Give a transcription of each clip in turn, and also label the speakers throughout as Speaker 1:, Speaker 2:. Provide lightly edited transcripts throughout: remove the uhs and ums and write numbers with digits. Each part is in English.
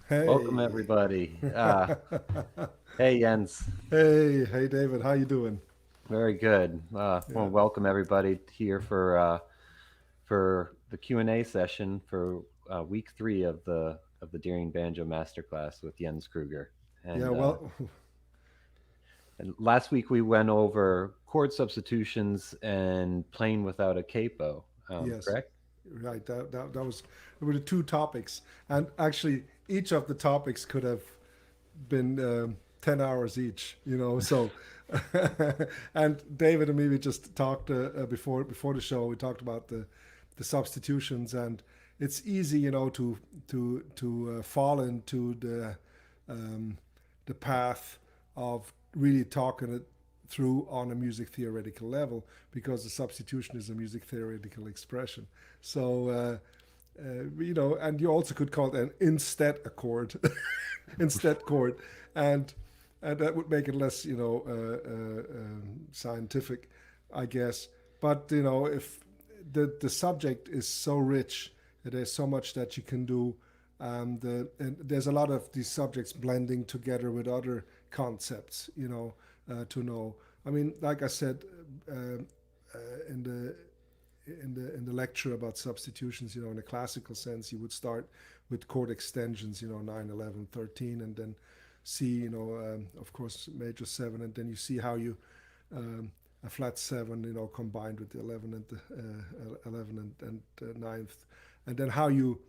Speaker 1: Welcome
Speaker 2: Hey.
Speaker 1: everybody. Hey Jens,
Speaker 2: Hey, David, how you doing?
Speaker 1: very good.
Speaker 2: Yeah.
Speaker 1: Well, welcome everybody here for the Q&A session for week 3 of the Deering Banjo Masterclass with Jens Kruger.
Speaker 2: Yeah,
Speaker 1: And
Speaker 2: well,
Speaker 1: and last week we went over chord substitutions and playing without a capo.
Speaker 2: yes.
Speaker 1: Correct?
Speaker 2: Right. That was there were the two topics. And actually each of the topics could have been 10 hours each, So and David and me we just talked before the show. We talked about the substitutions, and it's easy, to fall into the path of really talking it through on a music theoretical level, because the substitution is a music theoretical expression. So, and you also could call it an instead accord, instead chord, and and that would make it less, scientific, I guess. But if the subject is so rich, there's so much that you can do. And there's a lot of these subjects blending together with other concepts, to know. I mean, like I said, uh, in the lecture about substitutions, in a classical sense, you would start with chord extensions, 9, 11, 13, and then C, of course, major 7, and then you see how you a flat 7, combined with the 11 and the 11 and ninth, and then how you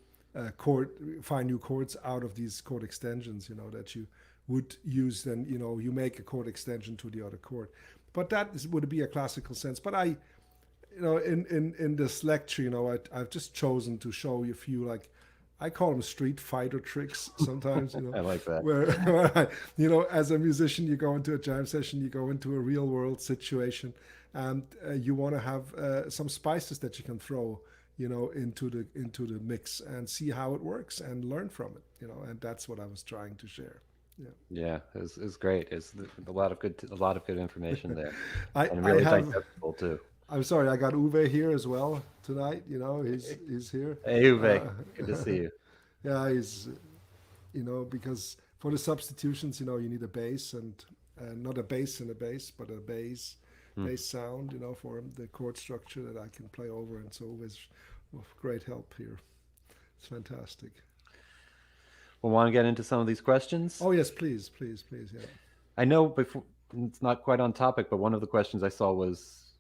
Speaker 2: find new chords out of these chord extensions, that you would use. Then you make a chord extension to the other chord. But would be a classical sense. But in this lecture, I've just chosen to show you a few, like, I call them street fighter tricks sometimes,
Speaker 1: I like that.
Speaker 2: where as a musician, you go into a jam session, you go into a real world situation, and you want to have some spices that you can throw, into the mix and see how it works and learn from it, and that's what I was trying to share. Yeah.
Speaker 1: Yeah, it's great. It's a lot of good information there,
Speaker 2: I,
Speaker 1: and
Speaker 2: I
Speaker 1: really
Speaker 2: have,
Speaker 1: digestible too.
Speaker 2: I'm sorry, I got Uwe here as well tonight. He's here.
Speaker 1: Hey Uwe,
Speaker 2: Uh,
Speaker 1: good to see you.
Speaker 2: yeah, he's, because for the substitutions, you need a bass, and not a bass in a bass, but a
Speaker 1: Hmm.
Speaker 2: bass sound, for the chord structure that I can play over, and so always of great help here. It's fantastic.
Speaker 1: We want to get into some of these questions.
Speaker 2: Oh yes, please, please, please, yeah.
Speaker 1: I know before it's not quite on topic, but one of the questions I saw was,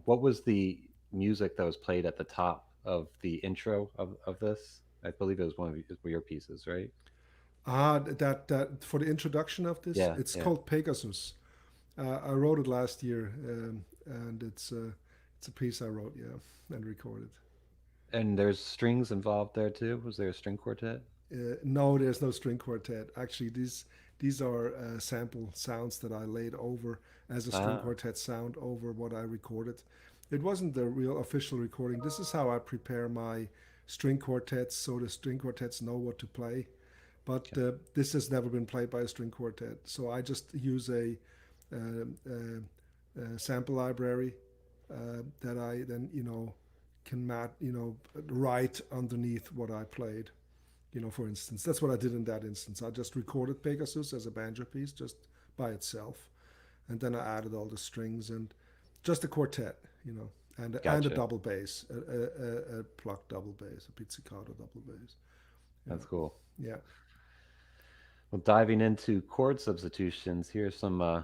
Speaker 1: what was the music that was played at the top of the intro of this? I believe it was one of your pieces, right?
Speaker 2: That for the introduction of this,
Speaker 1: Yeah,
Speaker 2: it's
Speaker 1: yeah.
Speaker 2: called Pegasus. I wrote it last year, and it's a piece I wrote, yeah, and recorded.
Speaker 1: And there's strings involved there too. Was there a string quartet?
Speaker 2: No, there's no string quartet. Actually, these are sample sounds that I laid over as a string
Speaker 1: Ah,
Speaker 2: quartet sound over what I recorded. It wasn't the real official recording. This is how I prepare my string quartets, so the string quartets know what to play. But
Speaker 1: okay,
Speaker 2: this has never been played by a string quartet, so I just use a sample library that I then can write underneath what I played. For instance, that's what I did in that instance. I just recorded Pegasus as a banjo piece just by itself, and then I added all the strings and just a quartet, and a
Speaker 1: gotcha.
Speaker 2: double bass, a plucked double bass, a pizzicato double bass.
Speaker 1: That's cool.
Speaker 2: Yeah.
Speaker 1: Well, diving into chord substitutions, here's some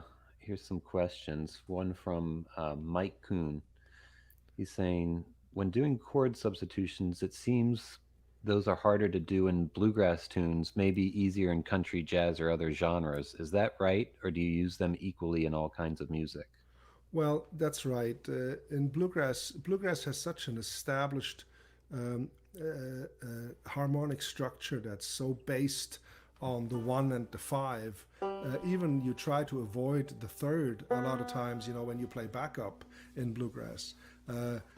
Speaker 1: questions. One from Mike Kuhn. He's saying, when doing chord substitutions, it seems those are harder to do in bluegrass tunes, maybe easier in country, jazz, or other genres. Is that right, or do you use them equally in all kinds of music?
Speaker 2: Well, that's right. In bluegrass has such an established um, harmonic structure that's so based on the 1 and the 5. Even you try to avoid the third a lot of times. When you play backup in bluegrass,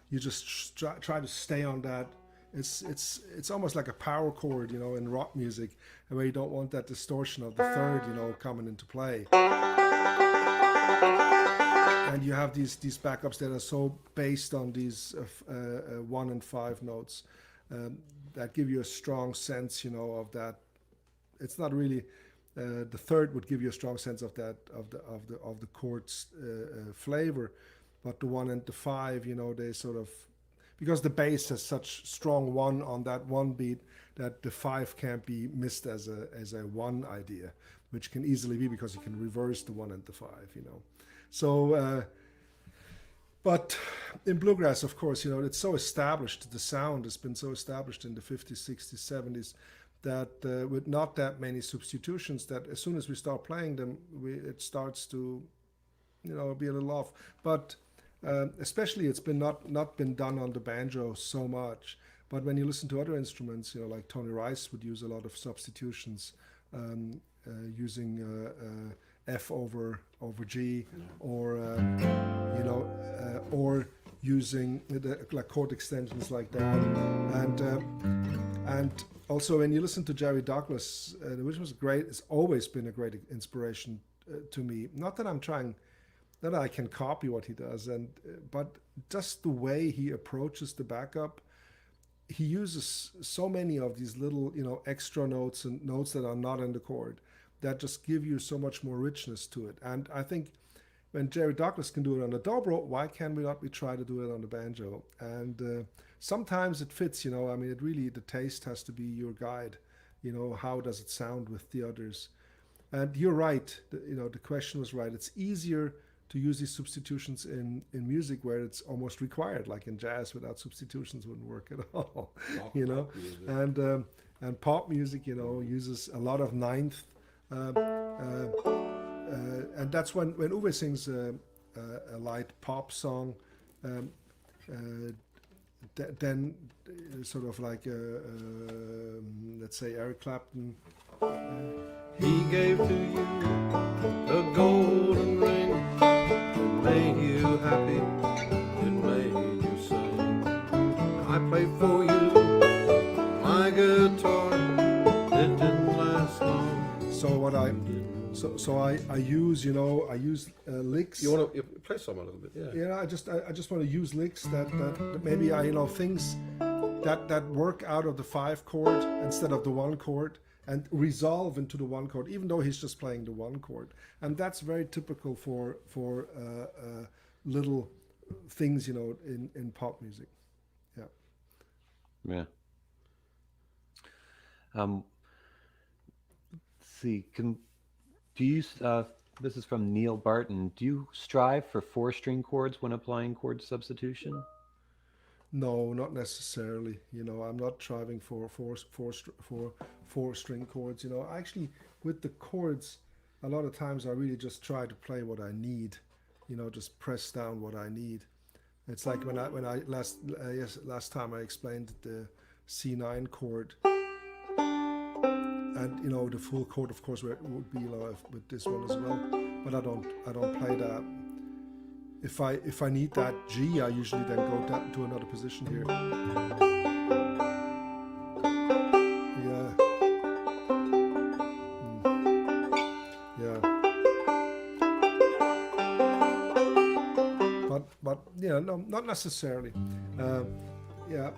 Speaker 2: you just try to stay on that. It's almost like a power chord, in rock music, where you don't want that distortion of the third, coming into play. and you have these backups that are so based on these 1 and 5 notes that give you a strong sense, of that. It's not really the third would give you a strong sense of that of the chord's flavor, but the 1 and the 5, they sort of, because the bass has such strong 1 on that one beat, that the 5 can't be missed as a 1 idea, which can easily be because you can reverse the 1 and the 5. So but in bluegrass, of course, it's so established, the sound has been so established in the 50s, 60s, 70s, that with not that many substitutions, that as soon as we start playing them, it starts to be a little off. But especially it's been not been done on the banjo so much. But when you listen to other instruments, like Tony Rice would use a lot of substitutions, using F over G, or or using like chord extensions like that, and also when you listen to Jerry Douglas, which was great, it's always been a great inspiration to me. Not that I'm trying, not that I can copy what he does, but just the way he approaches the backup. He uses so many of these little, extra notes and notes that are not in the chord that just give you so much more richness to it. And I think when Jerry Douglas can do it on the dobro, why can we not try to do it on the banjo? And sometimes it fits, it really, the taste has to be your guide. How does it sound with the others? And you're right, the question was right. It's easier to use these substitutions in music where it's almost required, like in jazz. Without substitutions wouldn't work at all. And pop music, uses a lot of ninth, and that's when Uwe sings a light pop song, then sort of like let's say Eric Clapton.
Speaker 3: He gave to you a golden ring. It made you happy. It made you sing. I played for you my guitar. It didn't last long.
Speaker 2: So what I use, I use licks.
Speaker 3: You want to play some a little bit? Yeah.
Speaker 2: Yeah, I just want to use licks that maybe things that work out of the 5 chord instead of the 1 chord, and resolve into the 1 chord, even though he's just playing the 1 chord. And that's very typical for little things, in pop music. Yeah.
Speaker 1: Yeah. Let's see. Do you? This is from Neil Barton. Do you strive for 4-string chords when applying chord substitution?
Speaker 2: No, not necessarily. I'm not striving for 4-string chords. Actually, with the chords, a lot of times I really just try to play what I need. Just press down what I need. It's like when I last time I explained the C9 chord, and the full chord, of course, would be with this one as well. But I don't play that. If I need that G, I usually then go down to another position here. Yeah. Yeah. But no, not necessarily. Yeah.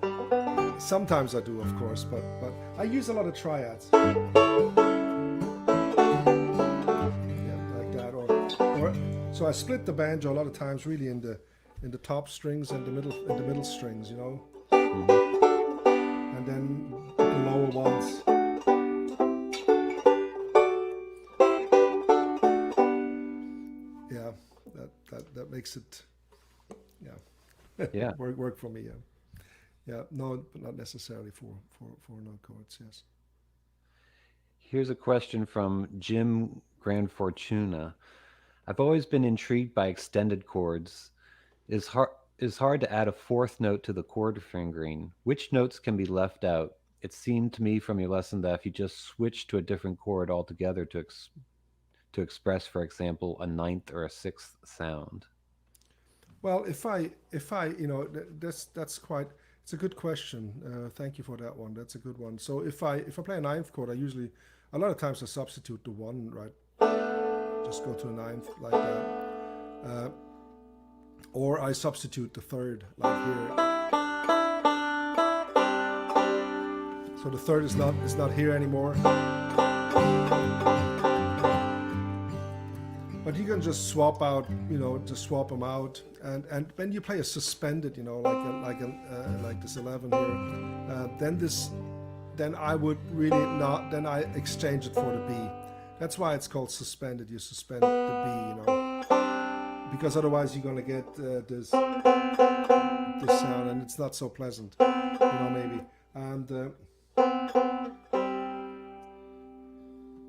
Speaker 2: Sometimes I do, of course, but I use a lot of triads. Yeah, like that, or so I split the banjo a lot of times really in the top strings and the middle strings, and then the lower ones. Yeah, that makes it,
Speaker 1: Yeah.
Speaker 2: work for me. Yeah, no, but not necessarily for note chords. Yes.
Speaker 1: Here's a question from Jim Grandfortuna. I've always been intrigued by extended chords. It's hard to add a 4th note to the chord fingering. Which notes can be left out? It seemed to me from your lesson that if you just switch to a different chord altogether to express, for example, a 9th or a 6th sound.
Speaker 2: Well, if I that's quite. It's a good question. Thank you for that one. That's a good one. So if I play a 9th chord, I usually, a lot of times I substitute the 1, right? Just go to a 9th like that. or I substitute the third, like here. So the third is not here anymore. But you can just swap out, just swap them out, and when you play a suspended, like this 11 here, then I would really not. Then I exchange it for the B. That's why it's called suspended. You suspend the B, because otherwise you're gonna get this sound, and it's not so pleasant, maybe. And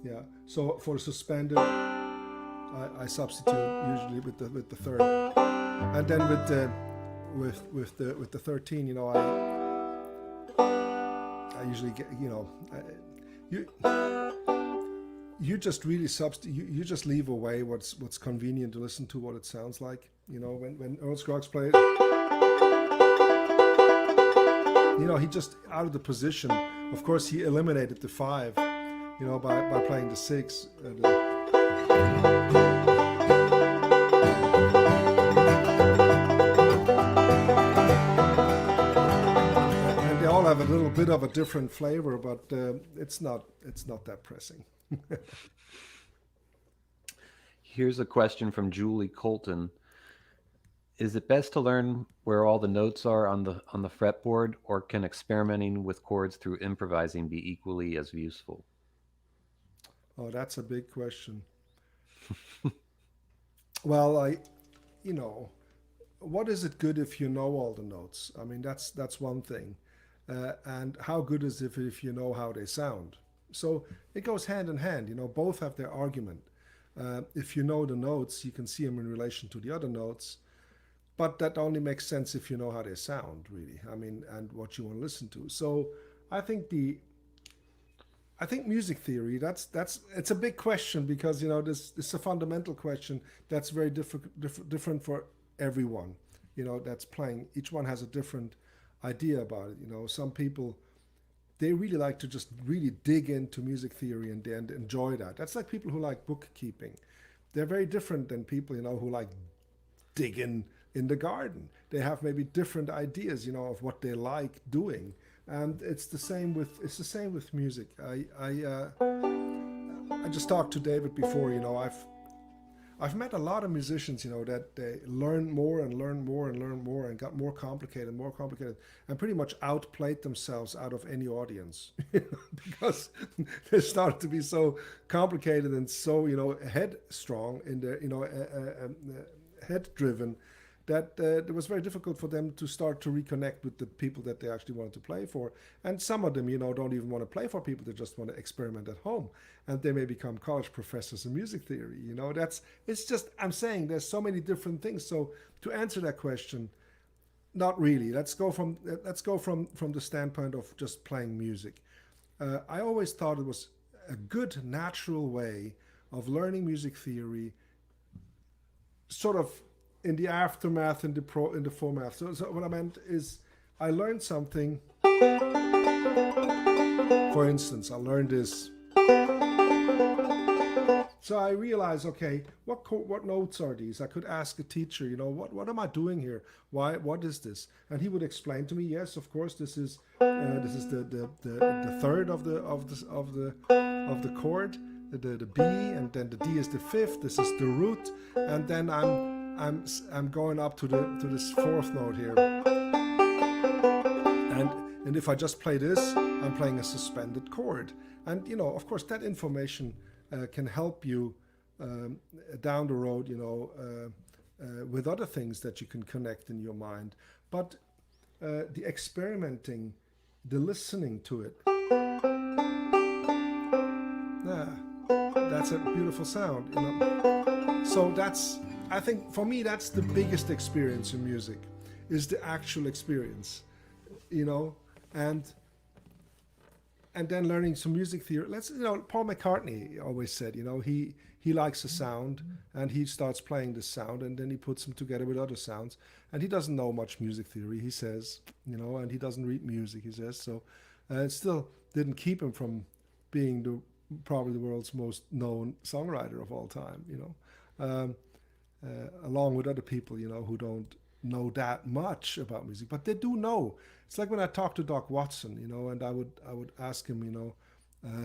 Speaker 2: yeah, so for the suspended, I substitute usually with the third, and then with the 13, I usually get, you just really you just leave away what's convenient to listen to, what it sounds like. When Earl Scruggs played, he just out of the position. Of course, he eliminated the 5, by playing the 6. And they all have a little bit of a different flavor, but it's not that pressing.
Speaker 1: Here's a question from Julie Colton. Is it best to learn where all the notes are on the fretboard, or can experimenting with chords through improvising be equally as useful?
Speaker 2: Oh, that's a big question. Well, what is it good if you know all the notes? I mean, that's one thing. And how good is it if you know how they sound? So it goes hand in hand. Both have their argument. If you know the notes, you can see them in relation to the other notes. But that only makes sense if you know how they sound, really. I mean, and what you want to listen to. So I think music theory, it's a big question, because this is a fundamental question that's very different for everyone, that's playing. Each one has a different idea about it. Some people, they really like to just really dig into music theory and enjoy that. That's like people who like bookkeeping. They're very different than people, who like digging in the garden. They have maybe different ideas, of what they like doing. And it's the same with music. I just talked to David before. I've met a lot of musicians, that they learn more and learn more and learn more and got more complicated, and pretty much outplayed themselves out of any audience, because they started to be so complicated and so headstrong in their head driven, that it was very difficult for them to start to reconnect with the people that they actually wanted to play for. And some of them, don't even want to play for people. They just want to experiment at home. And they may become college professors in music theory. I'm saying there's so many different things. So to answer that question, not really. Let's go from the standpoint of just playing music. I always thought it was a good, natural way of learning music theory, sort of in the aftermath, in the foremath. So what I meant is, I learned something. For instance, I learned this. So I realized, okay, what notes are these? I could ask a teacher, what am I doing here? What is this? And he would explain to me, yes, of course, this is the third of the chord, the B, and then the D is the fifth. This is the root, and then I'm going up to this fourth note here, and if I just play this, I'm playing a suspended chord. And of course, that information can help you down the road, with other things that you can connect in your mind. But the experimenting, the listening to it, that's a beautiful sound. So I think for me, that's the biggest experience in music, is the actual experience, and then learning some music theory. Paul McCartney always said, he likes a sound, and he starts playing this sound, and then he puts them together with other sounds, and he doesn't know much music theory, he says, and he doesn't read music, he says. So it still didn't keep him from being probably the world's most known songwriter of all time, along with other people, who don't know that much about music, but they do know. It's like when I talked to Doc Watson, and I would ask him,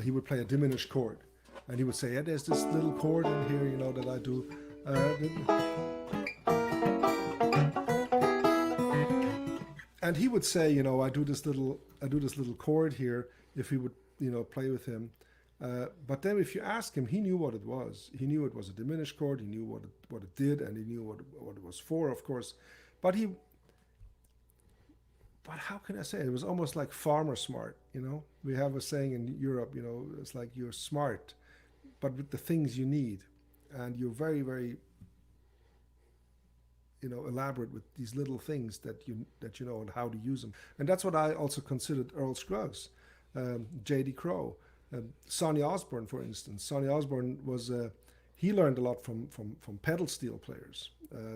Speaker 2: he would play a diminished chord, and he would say, yeah, there's this little chord in here, that I do. And he would say, I do this little chord here. If he would, play with him, but then if you ask him, he knew what it was. He knew it was a diminished chord. He knew what it did, and he knew what it was for, of course. But how can I say it? It was almost like farmer smart. We have a saying in Europe. It's like you're smart, but with the things you need, and you're very, very elaborate with these little things that you know and how to use them. And that's what I also considered Earl Scruggs, J.D. Crowe, Sonny Osborne, for instance. Sonny Osborne was he learned a lot from pedal steel players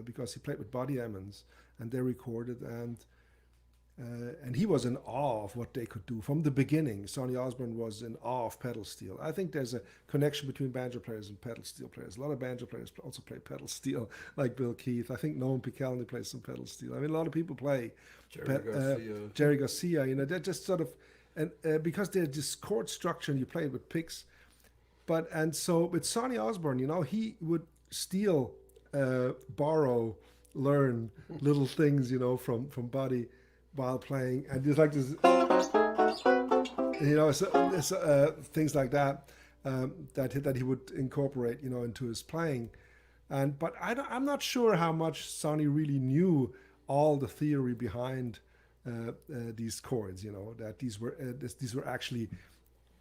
Speaker 2: because he played with Buddy Emmons, and they recorded, and he was in awe of what they could do from the beginning. Sonny Osborne was in awe of pedal steel. I think there's a connection between banjo players and pedal steel players. A lot of banjo players also play pedal steel, like Bill Keith. I think Noam Pikelny plays some pedal steel. I mean, a lot of people play. Jerry Garcia. They're just sort of, and because they're this chord structure and you play it with picks. And so with Sonny Osborne, he would steal, borrow, learn little things, from Buddy while playing, and just like this, things like that, that he would incorporate, into his playing. But I'm not sure how much Sonny really knew all the theory behind these chords. That these were actually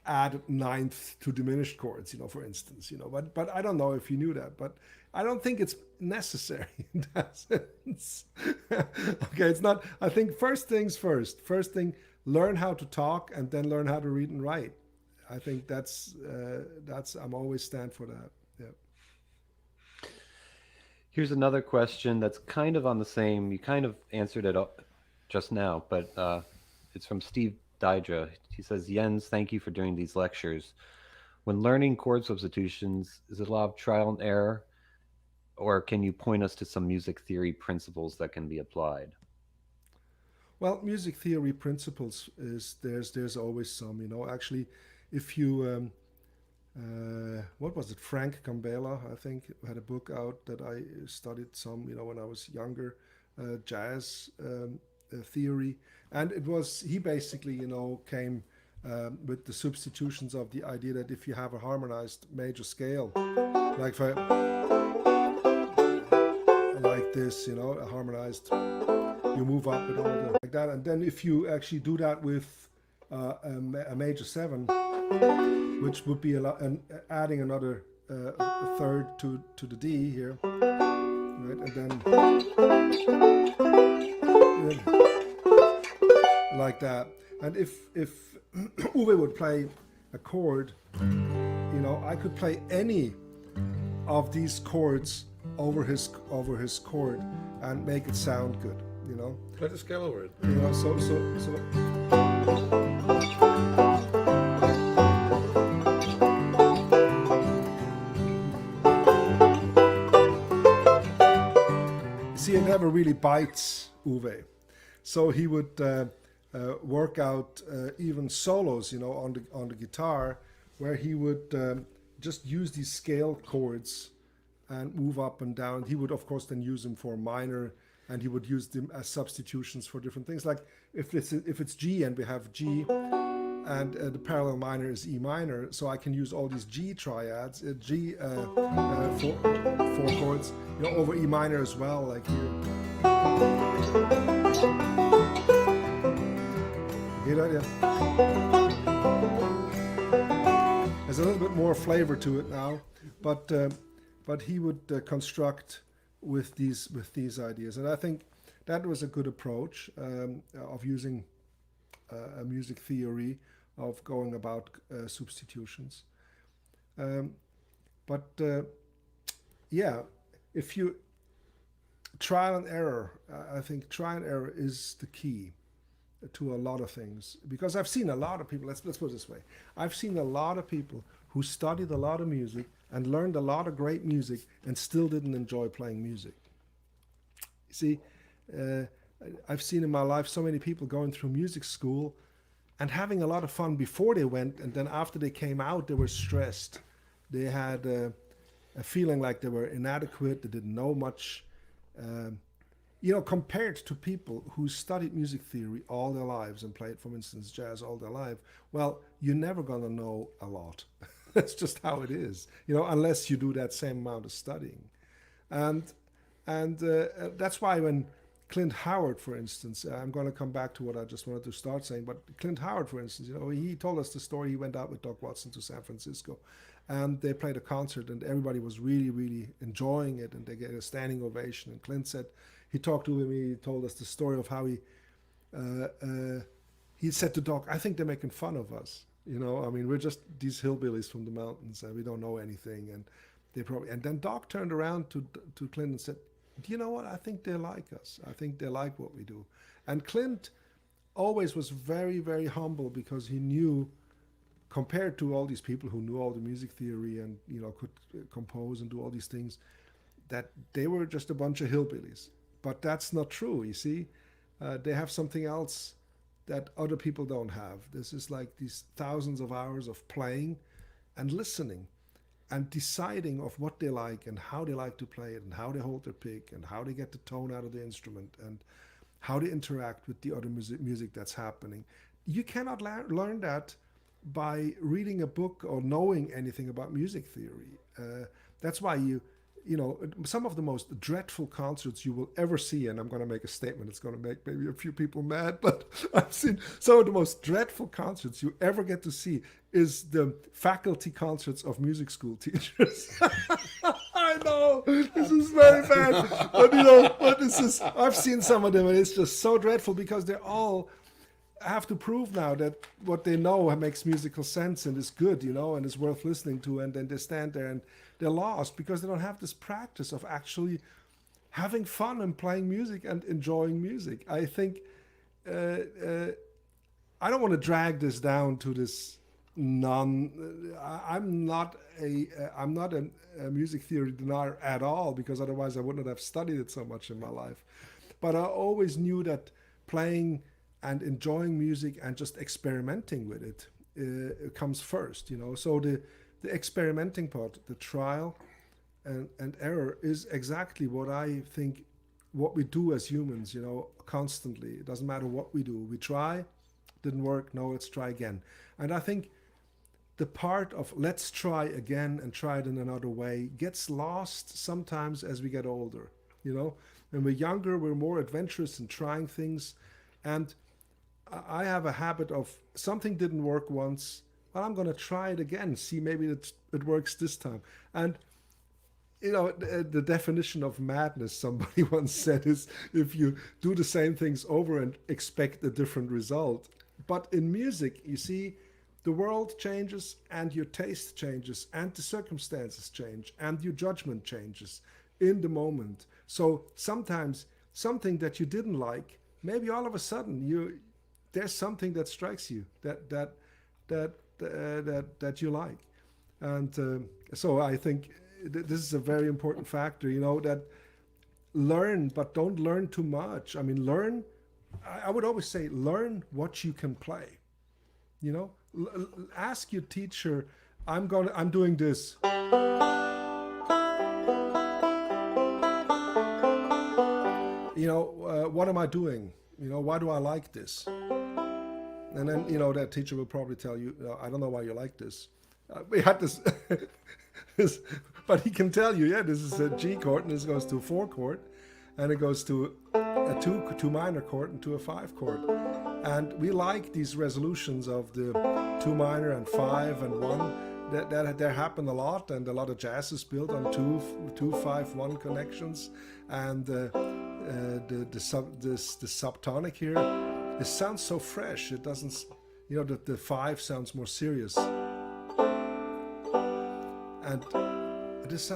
Speaker 2: added ninth to diminished chords, for instance. But I don't know if he knew that. But I don't think it's necessary in that sense. Okay, it's not. I think first things first. First thing, learn how to talk, and then learn how to read and write. I think that's I'm always stand for that. Yeah.
Speaker 1: Here's another question that's kind of on the same. You kind of answered it just now, but it's from Steve Dydra. He says, Jens, thank you for doing these lectures. When learning chord substitutions, is it a lot of trial and error, or can you point us to some music theory principles that can be applied?
Speaker 2: Well, music theory principles is there's always some. Actually, if you what was it? Frank Gambela, I think, had a book out that I studied some. When I was younger, jazz theory, and he basically came with the substitutions of the idea that if you have a harmonized major scale, like this, a harmonized, you move up and all that, like that, and then if you actually do that with a major 7, which would be and adding another third to the D here, right, and then like that. And if Uwe would play a chord, I could play any of these chords over his chord and make it sound good.
Speaker 3: Play the scale over it.
Speaker 2: So. See, it never really bites Uwe, so he would work out even solos, on the guitar, where he would just use these scale chords and move up and down. He would, of course, then use them for minor, and he would use them as substitutions for different things. Like if it's G and we have G, and the parallel minor is E minor, so I can use all these G triads, G four chords, over E minor as well, like here. Yeah. There's a little bit more flavor to it now, but he would construct with these ideas, and I think that was a good approach of using a music theory of going about substitutions. If you trial and error, I think trial and error is the key to a lot of things, because I've seen a lot of people, let's put it this way, I've seen a lot of people who studied a lot of music and learned a lot of great music and still didn't enjoy playing music. See, uh, I've seen in my life so many people going through music school and having a lot of fun before they went, and then after they came out, they were stressed. They had a feeling like they were inadequate, they didn't know much. Um, Compared to people who studied music theory all their lives and played, for instance, jazz all their life, well, you're never going to know a lot. That's just how it is, unless you do that same amount of studying. And that's why when Clint Howard, for instance, I'm going to come back to what I just wanted to start saying, but Clint Howard, for instance, he told us the story. He went out with Doc Watson to San Francisco, and they played a concert, and everybody was really, really enjoying it, and they get a standing ovation. And Clint said, he talked to him, he told us the story of how he said to Doc, I think they're making fun of us. We're just these hillbillies from the mountains, and we don't know anything. And and then Doc turned around to Clint and said, do you know what? I think they like us. I think they like what we do. And Clint always was very, very humble, because he knew, compared to all these people who knew all the music theory and, could compose and do all these things, that they were just a bunch of hillbillies. But that's not true, you see. They have something else that other people don't have. This is like these thousands of hours of playing and listening and deciding of what they like and how they like to play it and how they hold their pick and how they get the tone out of the instrument and how they interact with the other music that's happening. You cannot learn that by reading a book or knowing anything about music theory. That's why some of the most dreadful concerts you will ever see, and I'm going to make a statement that's going to make maybe a few people mad, but I've seen some of the most dreadful concerts you ever get to see is the faculty concerts of music school teachers. I know, this is very bad, but I've seen some of them, and it's just so dreadful, because they're all have to prove now that what they know makes musical sense and is good, and is worth listening to, and then they stand there and they're lost because they don't have this practice of actually having fun and playing music and enjoying music. I think I don't want to drag this down to this I'm not a music theory denier at all, because otherwise I wouldn't have studied it so much in my life. But I always knew that playing and enjoying music and just experimenting with it comes first, So the experimenting part, the trial and error, is exactly what I think what we do as humans, constantly. It doesn't matter what we do. We try, didn't work, no, let's try again. And I think the part of let's try again and try it in another way gets lost sometimes as we get older, When we're younger, we're more adventurous in trying things. And I have a habit of something didn't work once, well, I'm going to try it again, see maybe it works this time. And, the definition of madness, somebody once said, is if you do the same things over and expect a different result. But in music, you see, the world changes and your taste changes and the circumstances change and your judgment changes in the moment. So sometimes something that you didn't like, maybe all of a sudden there's something that strikes you that you like. And so I think this is a very important factor, that learn, but don't learn too much. I would always say, learn what you can play. Ask your teacher, I'm doing this. What am I doing? Why do I like this? And then, that teacher will probably tell you, I don't know why you like this. We had this, but he can tell you, this is a G chord, and this goes to a 4 chord, and it goes to a 2 minor chord and to a 5 chord. And we like these resolutions of the 2 minor and 5 and 1. That happen a lot, and a lot of jazz is built on 2-5-1 connections, and the subtonic here. It sounds so fresh. It doesn't, the 5 sounds more serious. And there's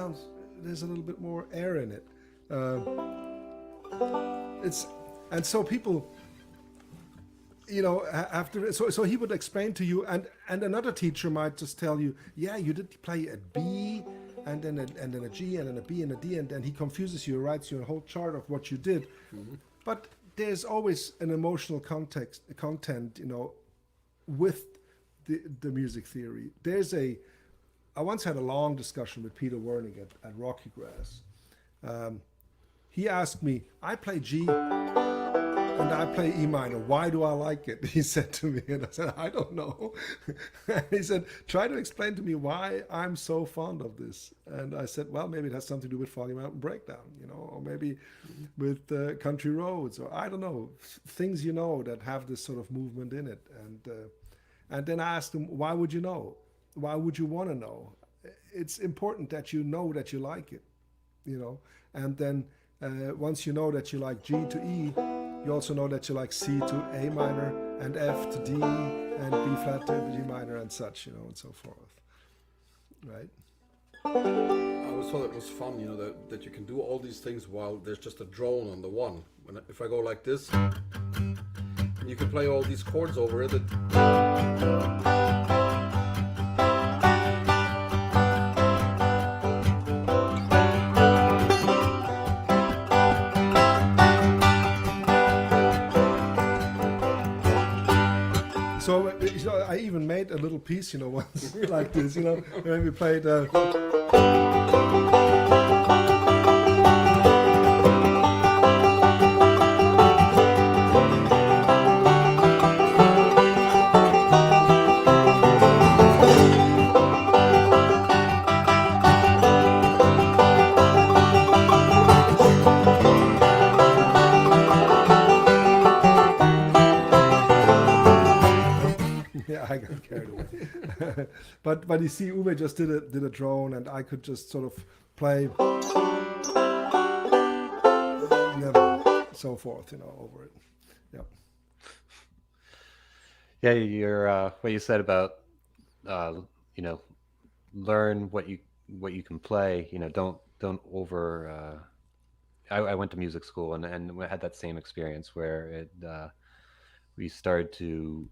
Speaker 2: a little bit more air in it. And so people, so he would explain to you, and and another teacher might just tell you, yeah, you did play a B, and then a G, and then a B and a D, and then he confuses you, writes you a whole chart of what you did. But there's always an emotional content, with the music theory. I once had a long discussion with Peter Werning at Rocky Grass. He asked me, I play G and I play E minor. Why do I like it? He said to me, and I said, I don't know. And he said, try to explain to me why I'm so fond of this. And I said, well, maybe it has something to do with Foggy Mountain Breakdown, or maybe with Country Roads, or I don't know, things that have this sort of movement in it. And then I asked him, why would you know? Why would you want to know? It's important that you know that you like it, and then once you know that you like G to E, you also know that you like C to A minor and F to D and B flat to G minor and such, and so forth, right?
Speaker 3: I always thought it was fun, that you can do all these things while there's just a drone on the one. If I go like this, you can play all these chords over it.
Speaker 2: So I even made a little piece, once like this, when we played. Yeah, I got carried away. but you see, Uwe just did a drone, and I could just sort of play, so forth, over it. Yep.
Speaker 1: Yeah, what you said about learn what you can play. Don't over. I went to music school and we had that same experience where we started to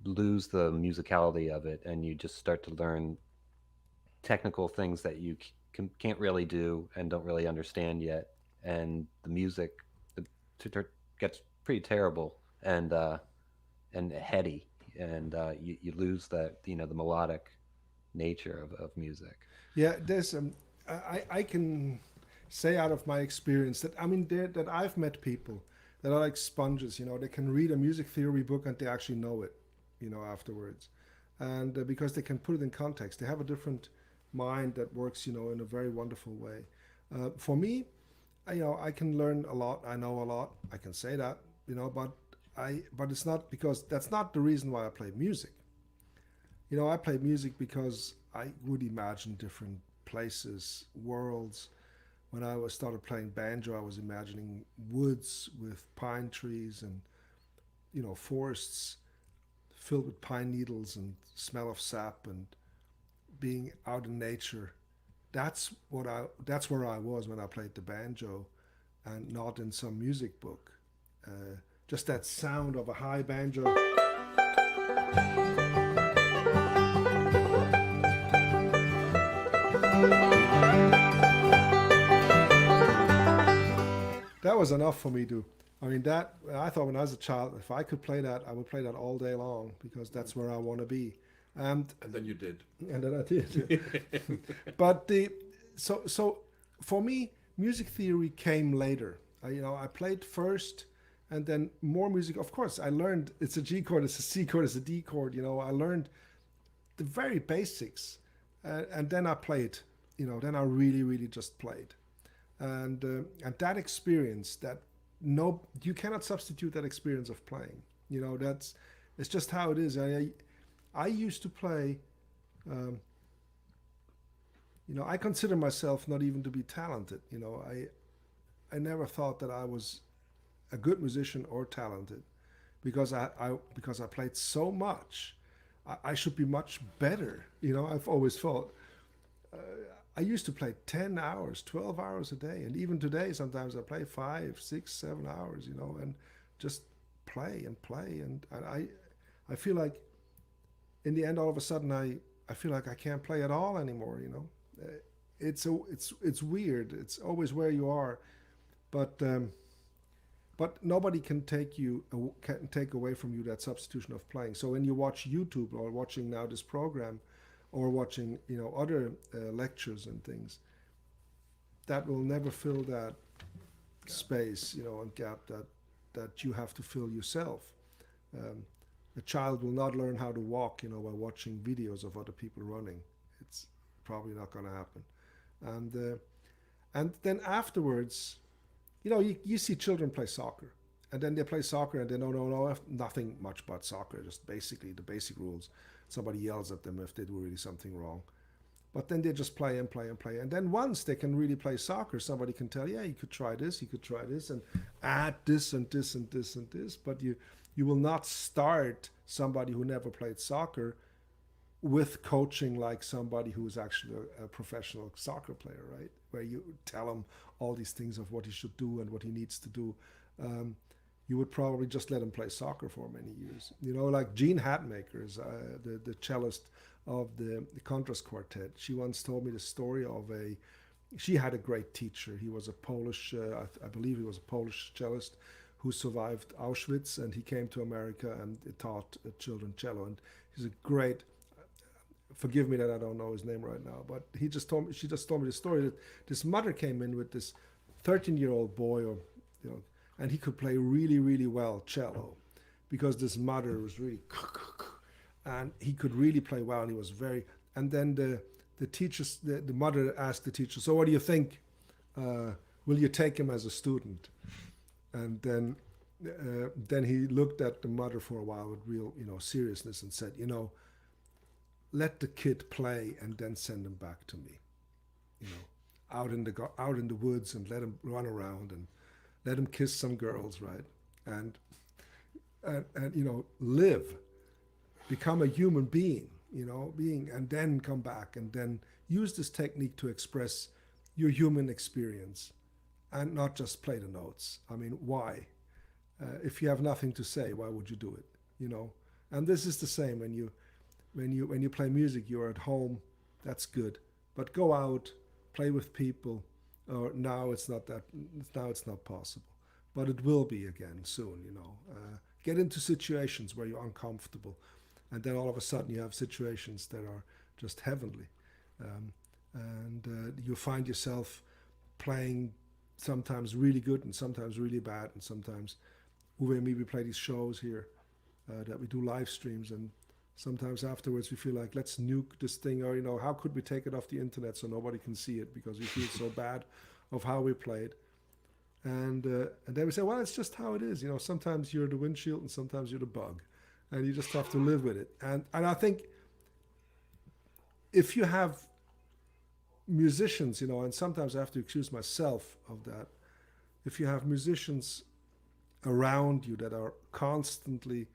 Speaker 1: lose the musicality of it, and you just start to learn technical things that you can't really do and don't really understand yet, and the music gets pretty terrible and heady, and you lose that the melodic nature of music.
Speaker 2: Yeah, there's I can say out of my experience that that I've met people that are like sponges. They can read a music theory book and they actually know it, afterwards, and because they can put it in context, they have a different mind that works, in a very wonderful way. For me, I can learn a lot. I know a lot. I can say that, but it's not because that's not the reason why I play music. I play music because I would imagine different places, worlds. When I started playing banjo, I was imagining woods with pine trees and forests filled with pine needles and smell of sap and being out in nature. That's where I was when I played the banjo, and not in some music book. Just that sound of a high banjo. That was enough for me to. I thought when I was a child, if I could play that, I would play that all day long because that's where I want to be.
Speaker 3: And then you did.
Speaker 2: And then I did. But so for me, music theory came later. I played first, and then more music. Of course, I learned it's a G chord, it's a C chord, it's a D chord. I learned the very basics, and then I played. Then I really, really just played, and that experience, you cannot substitute that experience of playing. It's just how it is. I used to play. I consider myself not even to be talented. I never thought that I was a good musician or talented, because I played so much. I should be much better. I've always thought. I used to play 10 hours, 12 hours a day, and even today sometimes I play 5, 6, 7 hours. And just play and play, and I feel like in the end, all of a sudden, I feel like I can't play at all anymore. It's weird. It's always where you are, but nobody can take away from you that substitution of playing. So when you watch YouTube or watching now this program, or watching other lectures and things, that will never fill that space, and gap that you have to fill yourself. Um, a child will not learn how to walk, by watching videos of other people running. It's probably not going to happen. And then afterwards, you see children play soccer, and then they play soccer, and they know nothing much about soccer, just basically the basic rules. Somebody yells at them if they do really something wrong. But then they just play and play and play. And then once they can really play soccer, somebody can tell, yeah, you could try this, and add this and this and this and this. But you will not start somebody who never played soccer with coaching like somebody who is actually a professional soccer player, right? Where you tell him all these things of what he should do and what he needs to do. You would probably just let him play soccer for many years. Like Jean Hatmaker, the cellist of the Contrast Quartet. She once told me the story of she had a great teacher. He was a Polish, I believe he was a Polish cellist who survived Auschwitz, and he came to America and taught children cello. And he's a great, forgive me that I don't know his name right now, but she just told me the story that this mother came in with this 13-year-old boy, and he could play really, really well cello, because this mother was really, and he could really play well, and he was very. And then the mother asked the teacher, "So what do you think? Will you take him as a student?" And then he looked at the mother for a while with real, seriousness, and said, "Let the kid play, and then send him back to me, out in the woods, and let him run around, and let him kiss some girls, right? And live, become a human being, and then come back, and then use this technique to express your human experience, and not just play the notes. I mean, why? If you have nothing to say, why would you do it? And this is the same when you play music. You're at home, that's good, but go out, play with people. Now it's not possible, but it will be again soon. Get into situations where you're uncomfortable, and then all of a sudden you have situations that are just heavenly, and you find yourself playing sometimes really good and sometimes really bad, and sometimes Uwe and me, we play these shows here that we do live streams, and sometimes afterwards we feel like, let's nuke this thing, or how could we take it off the internet so nobody can see it, because we feel so bad of how we played. And then we say, well, it's just how it is. Sometimes you're the windshield and sometimes you're the bug, and you just have to live with it. And I think if you have musicians, and sometimes I have to excuse myself of that, if you have musicians around you that are constantly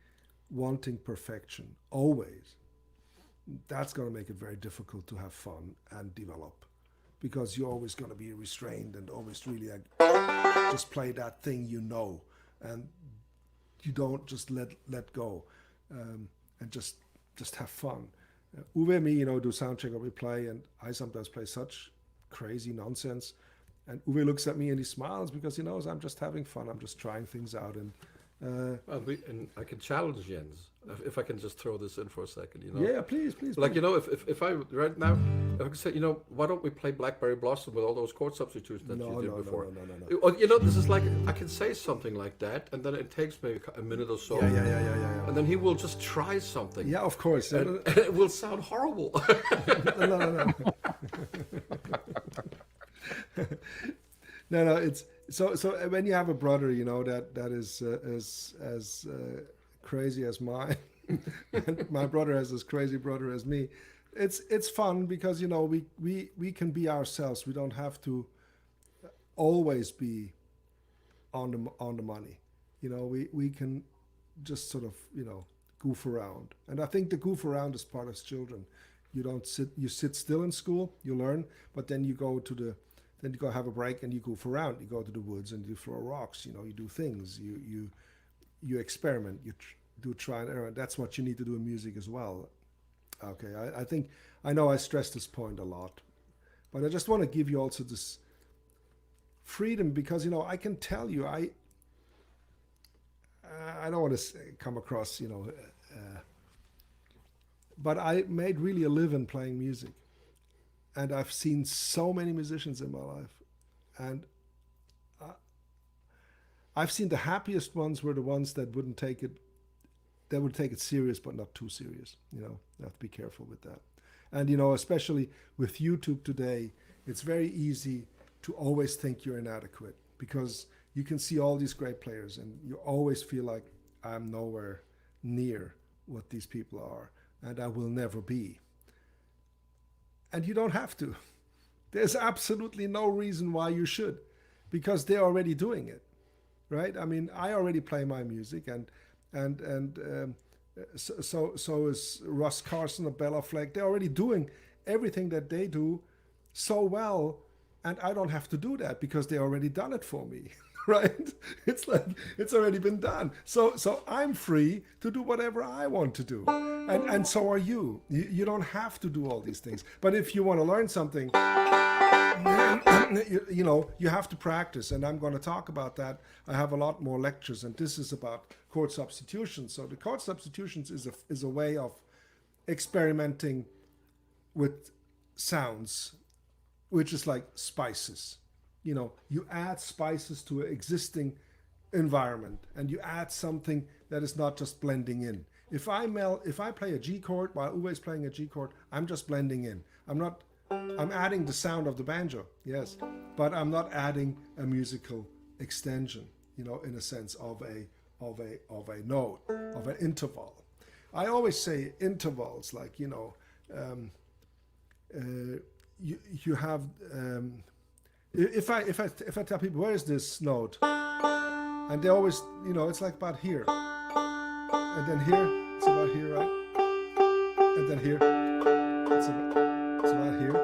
Speaker 2: wanting perfection, always, that's going to make it very difficult to have fun and develop, because you're always going to be restrained and always really just play that thing, and you don't just let go, and just have fun. Uwe and me, do soundcheck, or we play, and I sometimes play such crazy nonsense, and Uwe looks at me and he smiles, because he knows I'm just having fun. I'm just trying things out, and
Speaker 3: and I can challenge Jens, if I can just throw this in for a second,
Speaker 2: Yeah, please.
Speaker 3: Like, if I right now, if I could say, why don't we play Blackberry Blossom with all those chord substitutions that you did before?
Speaker 2: No.
Speaker 3: This is like, I can say something like that, and then it takes maybe a minute or so.
Speaker 2: Yeah.
Speaker 3: And then he will just try something.
Speaker 2: Yeah, of course.
Speaker 3: And it will sound horrible.
Speaker 2: No. No, it's so when you have a brother, that is as crazy as mine, and my brother has as crazy brother as me. It's fun, because we can be ourselves. We don't have to always be on the money. We can just sort of goof around, and I think the goof around is part of children. You sit still in school, you learn, but then you go have a break and you goof around. You go to the woods and you throw rocks. You do things. You experiment. You do try and error. That's what you need to do in music as well. Okay, I think I know I stress this point a lot, but I just want to give you also this freedom because I can tell you I don't want to come across but I made really a living playing music, and I've seen so many musicians in my life, and I've seen the happiest ones were the ones that wouldn't take it. They would take it serious, but not too serious. You have to be careful with that. And especially with YouTube today, it's very easy to always think you're inadequate because you can see all these great players, and you always feel like I'm nowhere near what these people are, and I will never be. And you don't have to. There's absolutely no reason why you should, because they're already doing it, right? I mean, I already play my music, and so is Russ Carson or Bella Fleck. They're already doing everything that they do so well, and I don't have to do that because they already done it for me, right? It's like it's already been done. So I'm free to do whatever I want to do, and so are you. You don't have to do all these things. But if you want to learn something, you have to practice, and I'm going to talk about that. I have a lot more lectures, and this is about chord substitutions. So the chord substitutions is a way of experimenting with sounds, which is like spices. You add spices to an existing environment, and you add something that is not just blending in. If I play a G chord while Uwe is playing a G chord, I'm just blending in. I'm adding the sound of the banjo, yes, but I'm not adding a musical extension, in a sense of a note, of an interval. I always say intervals, like you have if I tell people where is this note, and they always it's like about here, and then here it's about here, right, and then here it's about here, it's right here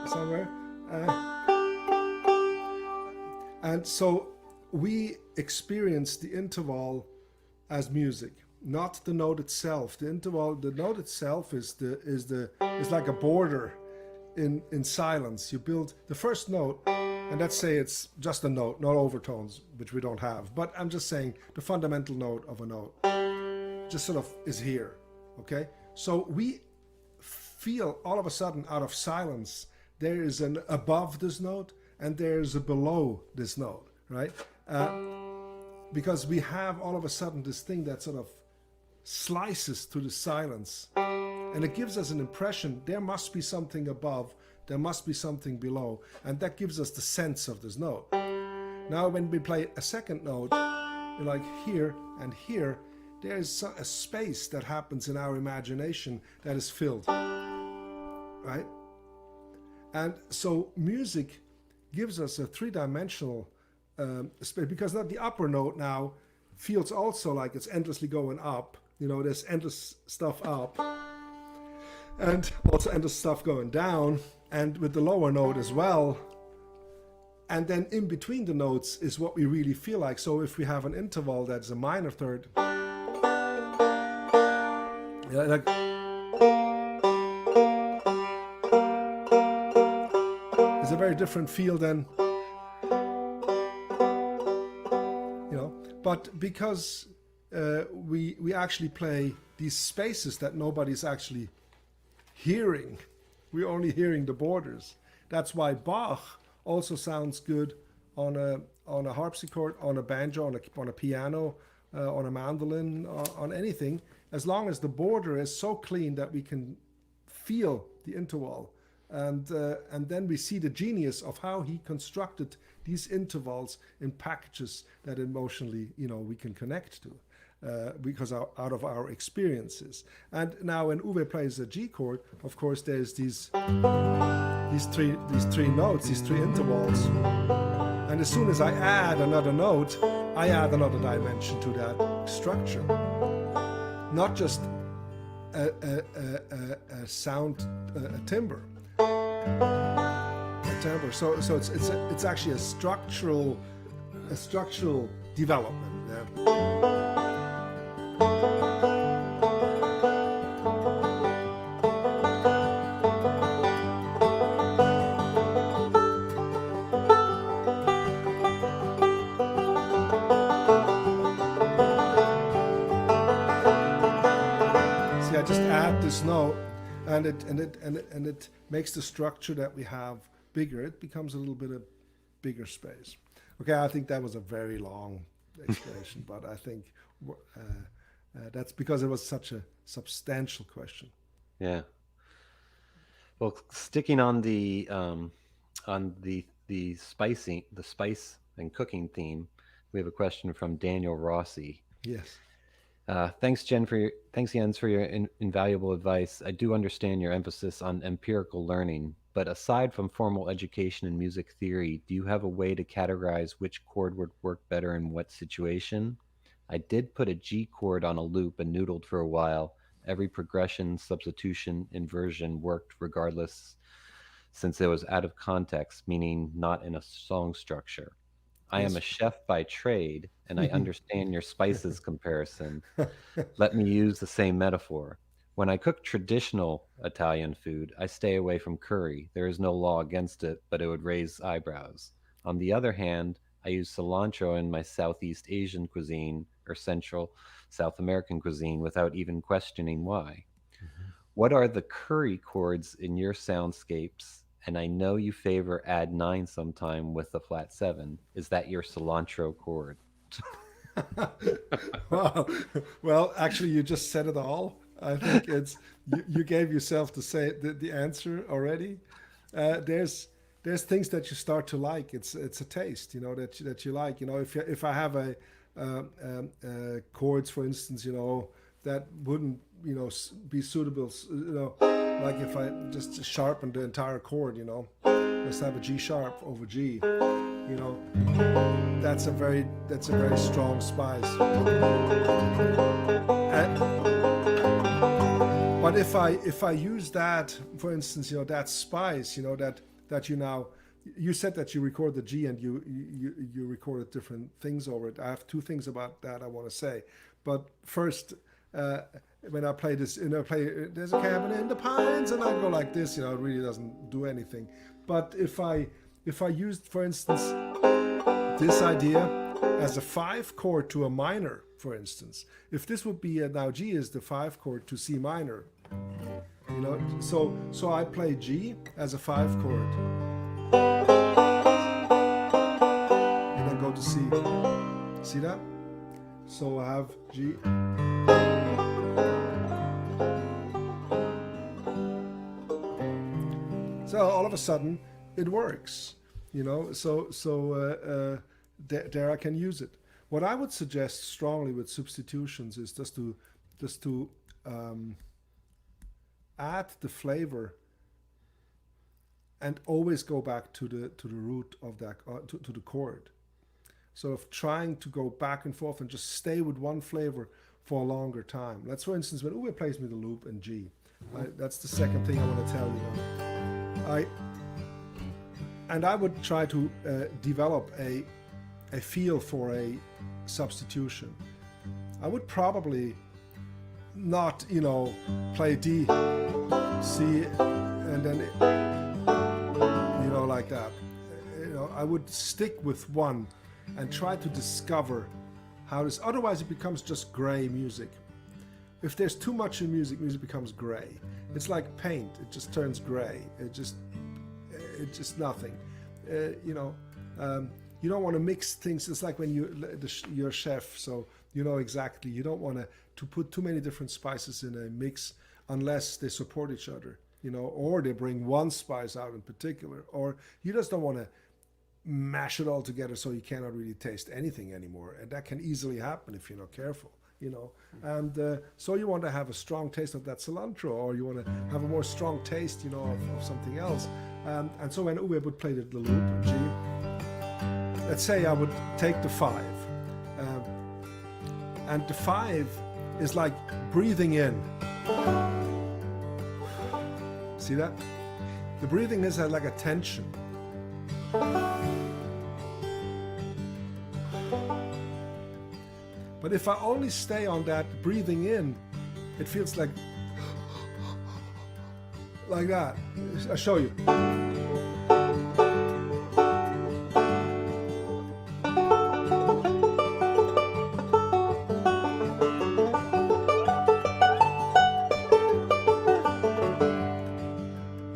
Speaker 2: somewhere, and so we experience the interval as music, not the note itself. The note itself is like a border in silence. You build the first note, and let's say it's just a note, not overtones, which we don't have. But I'm just saying the fundamental note of a note just sort of is here, okay? So we feel all of a sudden out of silence there is an above this note and there's a below this note, right? Because we have all of a sudden this thing that sort of slices to the silence, and it gives us an impression there must be something above, there must be something below, and that gives us the sense of this note. Now when we play a second note, like here and here, there is a space that happens in our imagination that is filled, right? And so music gives us a three-dimensional space, because not the upper note now feels also like it's endlessly going up. There's endless stuff up and also endless stuff going down, and with the lower note as well. And then in between the notes is what we really feel like. So if we have an interval that's a minor third, like it's a very different feel than, but because we actually play these spaces that nobody's actually hearing, we're only hearing the borders. That's why Bach also sounds good on a harpsichord, on a banjo, on a piano, on a mandolin, on anything, as long as the border is so clean that we can feel the interval. And then we see the genius of how he constructed these intervals in packages that emotionally, we can connect to, because out of our experiences. And now when Uwe plays a G chord, of course, there's these three notes, these three intervals. And as soon as I add another note, I add another dimension to that structure. Not just a sound, a timbre. So it's actually a structural development. Yeah. See, I just add this note, and it makes the structure that we have bigger. It becomes a little bit of bigger space. Okay, I think that was a very long explanation, but I think that's because it was such a substantial question.
Speaker 1: Yeah. Well, sticking on the spice and cooking theme, we have a question from Daniel Rossi.
Speaker 2: Yes.
Speaker 1: Thanks Jens for your invaluable advice. I do understand your emphasis on empirical learning, but aside from formal education in music theory, do you have a way to categorize which chord would work better in what situation? I did put a G chord on a loop and noodled for a while. Every progression, substitution, inversion worked regardless, since it was out of context, meaning not in a song structure. I am
Speaker 2: Yes.
Speaker 1: a chef by trade, and I understand your spices comparison. Let me use the same metaphor. When I cook traditional Italian food, I stay away from curry. There is no law against it, but it would raise eyebrows. On the other hand, I use cilantro in my Southeast Asian cuisine or Central South American cuisine without even questioning why. What are the curry chords in your soundscapes? And I know you favor add 9 sometime with the flat 7. Is that your cilantro chord?
Speaker 2: Wow. Well, actually, you just said it all. I think you gave yourself the answer already. There's things that you start to like. It's a taste, that you like. If I have a chords, for instance, that wouldn't be suitable. Like if I just sharpen the entire chord, just have a G sharp over G. That's a very strong spice. But if I use that, for instance, that spice, that you said that you record the G and you recorded different things over it. I have two things about that I want to say. But first, when I play this, there's a cabin in the pines, and I go like this, it really doesn't do anything. But if I used, for instance, this idea as a 5 chord to a minor, for instance, if this would be now G is the 5 chord to C minor, so I play G as a 5 chord, and then go to C. See that? So I have G. So all of a sudden, it works, So there I can use it. What I would suggest strongly with substitutions is just to add the flavor and always go back to the root of that to the chord. So of trying to go back and forth and just stay with one flavor for a longer time. Let's, for instance, when Uwe plays me the loop in G. That's the second thing I want to tell you. I would try to develop a feel for a substitution. I would probably not, play D, C, and then, like that. I would stick with one and try to discover how this. Otherwise, it becomes just gray music. If there's too much in music becomes gray. It's like paint; it just turns gray. It's just nothing. You don't want to mix things. It's like when you're a chef, so you know exactly. You don't want to put too many different spices in a mix unless they support each other, or they bring one spice out in particular, or you just don't want to mash it all together so you cannot really taste anything anymore. And that can easily happen if you're not careful. And so you want to have a strong taste of that cilantro, or you want to have a more strong taste, of something else. And so when Uwe would play the loop, G, let's say I would take the 5, and the 5 is like breathing in. See that? The breathing is like a tension. But if I only stay on that breathing in, it feels like that. I'll show you.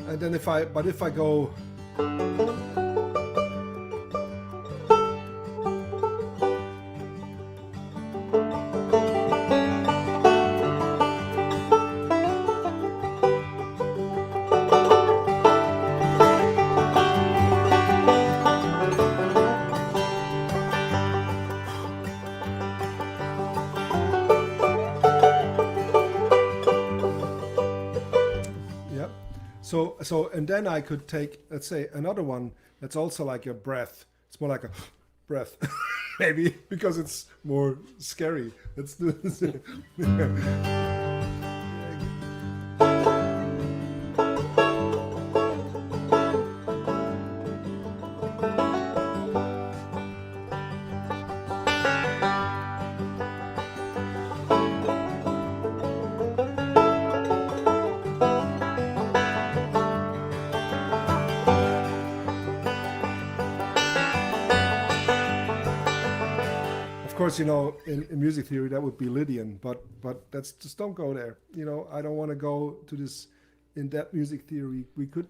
Speaker 2: And then if I go, So, and then I could take, let's say, another one that's also like a breath. It's more like a breath, maybe, because it's more scary. Let's do this. Of course, in music theory that would be Lydian, but that's just, don't go there. I don't want to go to this in-depth music theory. We could,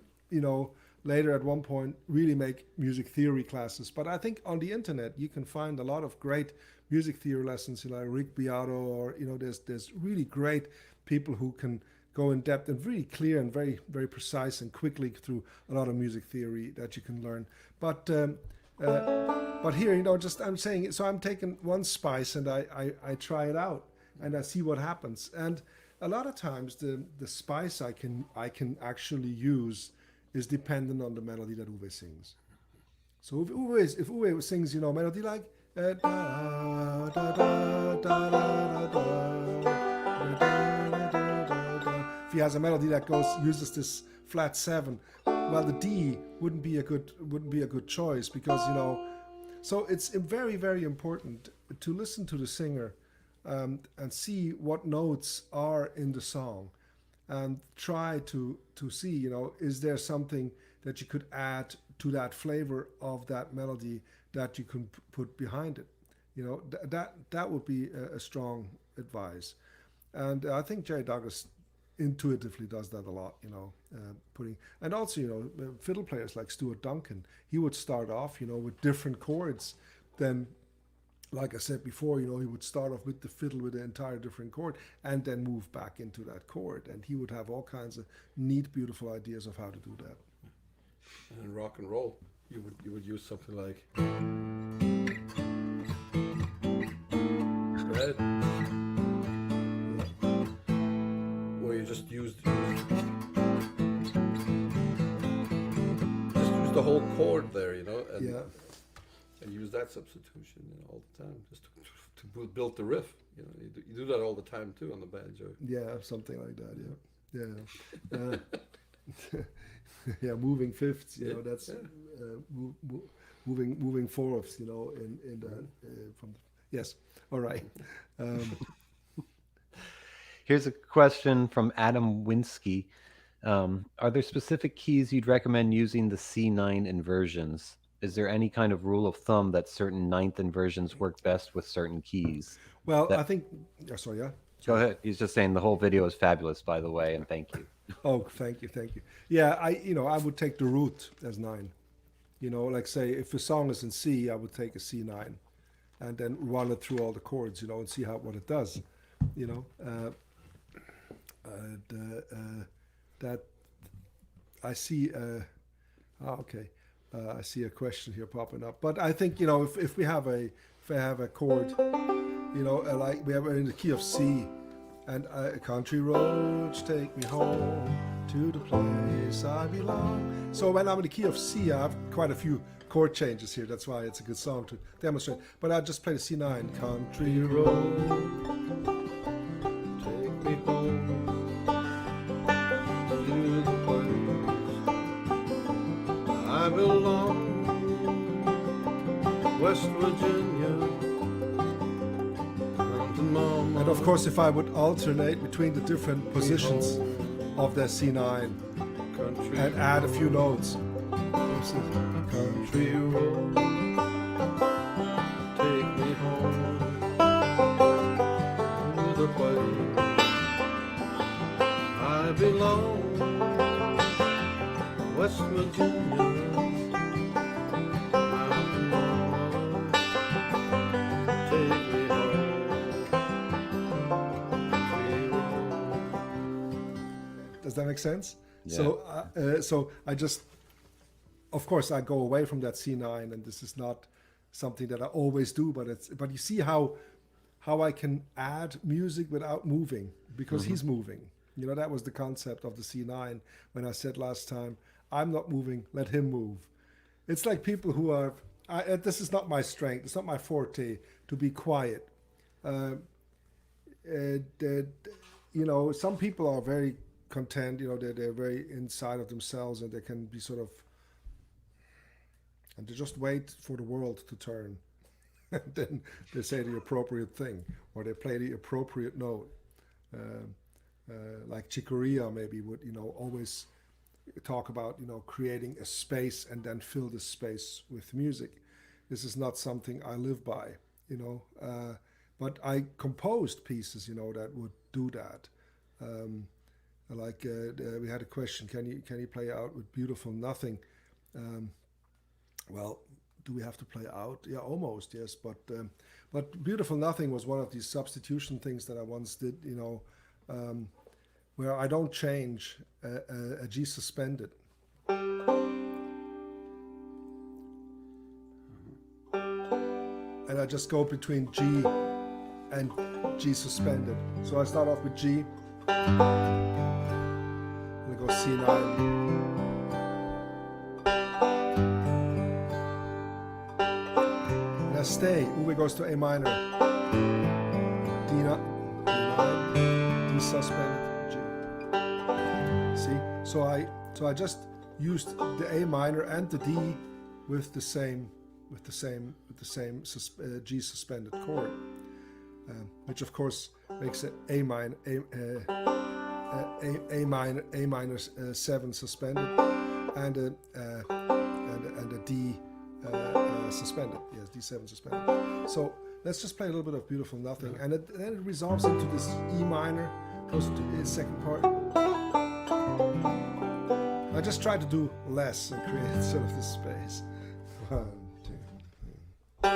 Speaker 2: later at one point really make music theory classes. But I think on the internet you can find a lot of great music theory lessons, like Rick Beato, or there's really great people who can go in depth and really clear and very, very precise and quickly through a lot of music theory that you can learn. But here, I'm saying, so I'm taking one spice and I try it out and I see what happens. And a lot of times the spice I can actually use is dependent on the melody that Uwe sings. So if Uwe sings, melody like da, da, da, da, da, da, da, if he has a melody that uses this flat 7, well, the D wouldn't be a good choice, because so it's very, very important to listen to the singer and see what notes are in the song, and try to see, is there something that you could add to that flavor of that melody that you can put behind it. That would be a strong advice. And I think Jerry Douglas intuitively does that a lot, and also, fiddle players like Stuart Duncan, he would start off, with different chords. Then, like I said before, he would start off with the fiddle with an entire different chord, and then move back into that chord, and he would have all kinds of neat, beautiful ideas of how to do that.
Speaker 3: And in rock and roll, you would use something like red, where you just use the whole chord there, and use that substitution all the time, just to build the riff. You do that all the time too on the banjo.
Speaker 2: Yeah, something like that. Yeah, moving fifths. That's moving fourths. In the from. Yes. All right.
Speaker 1: Here's a question from Adam Winsky. Are there specific keys you'd recommend using the C9 inversions? Is there any kind of rule of thumb that certain ninth inversions work best with certain keys?
Speaker 2: Well, I think. Sorry, yeah.
Speaker 1: Go ahead. He's just saying the whole video is fabulous, by the way, and thank you.
Speaker 2: Oh, thank you. Yeah, I would take the root as 9. Like say if a song is in C, I would take a C9, and then run it through all the chords, and see what it does. That I see. Okay. I see a question here popping up, but I think if I have a chord, like we have in the key of C, and country roads take me home to the place I belong. So when I'm in the key of C, I have quite a few chord changes here. That's why it's a good song to demonstrate. But I just play the C9. Country road, take me home to the place I belong, West Virginia, And of course, if I would alternate between the different positions of the C9
Speaker 3: country,
Speaker 2: and add a few notes.
Speaker 3: country road, take me home to the place I belong, West Virginia.
Speaker 2: Does that make sense?
Speaker 1: Yeah.
Speaker 2: So I just, of course, I go away from that C9, and this is not something that I always do, but you see how I can add music without moving, because he's moving. You know, that was the concept of the C9 when I said last time, I'm not moving, let him move. It's like people who are, this is not my strength, it's not my forte to be quiet. You know, some people are very content, you know, they're very inside of themselves, and they can be sort of, and they just wait for the world to turn. And then they say the appropriate thing, or they play the appropriate note. Like Chick Corea maybe would, you know, always talk about, you know, creating a space and then fill the space with music. This is not something I live by, you know, but I composed pieces, you know, that would do that. We had a question: can you play out with Beautiful Nothing? Well, do we have to play out? Yeah, almost, yes. But Beautiful Nothing was one of these substitution things that I once did, you know, where I don't change a G suspended. And I just go between G and G suspended. So I start off with G, and I go C9. And I stay. Uwe goes to A minor. D9, D suspended, G. See? So I just used the A minor and the D with the same G suspended chord, which of course makes it A minor, A minor 7 suspended, and a D suspended. Yes, D7 suspended. So let's just play a little bit of Beautiful Nothing, and then it resolves into this E minor, goes to the second part. I just try to do less and create sort of this space. 1, 2, 3.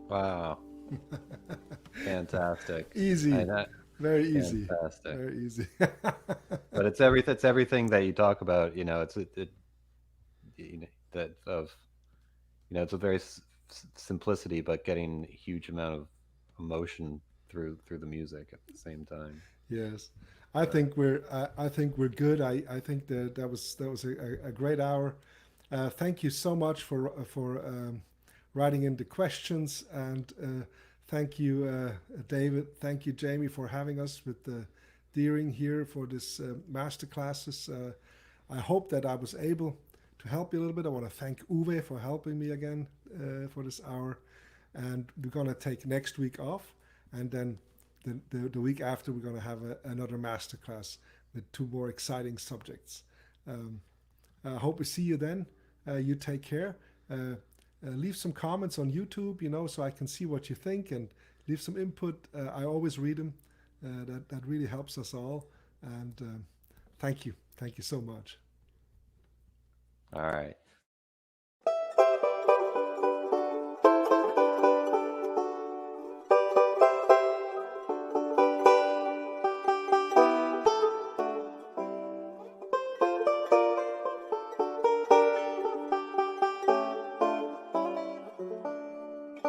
Speaker 1: Wow, fantastic. I
Speaker 2: Easy,
Speaker 1: that
Speaker 2: very easy,
Speaker 1: fantastic.
Speaker 2: very easy.
Speaker 1: But it's everything that you talk about. You know that of it's a very simplicity, but getting a huge amount of emotion through the music at the same time.
Speaker 2: Yes, I think we're good. I think that was a great hour. Thank you so much for writing in the questions, and thank you, David. Thank you, Jamie, for having us with the Deering here for this master classes. I hope that I was able to help you a little bit. I want to thank Uwe for helping me again for this hour, and we're gonna take next week off, and then the week after we're gonna have another master class with two more exciting subjects. Um, I hope we see you then. You take care. Leave some comments on YouTube, so I can see what you think and leave some input. I always read them. That really helps us all. And thank you so much.
Speaker 1: All right.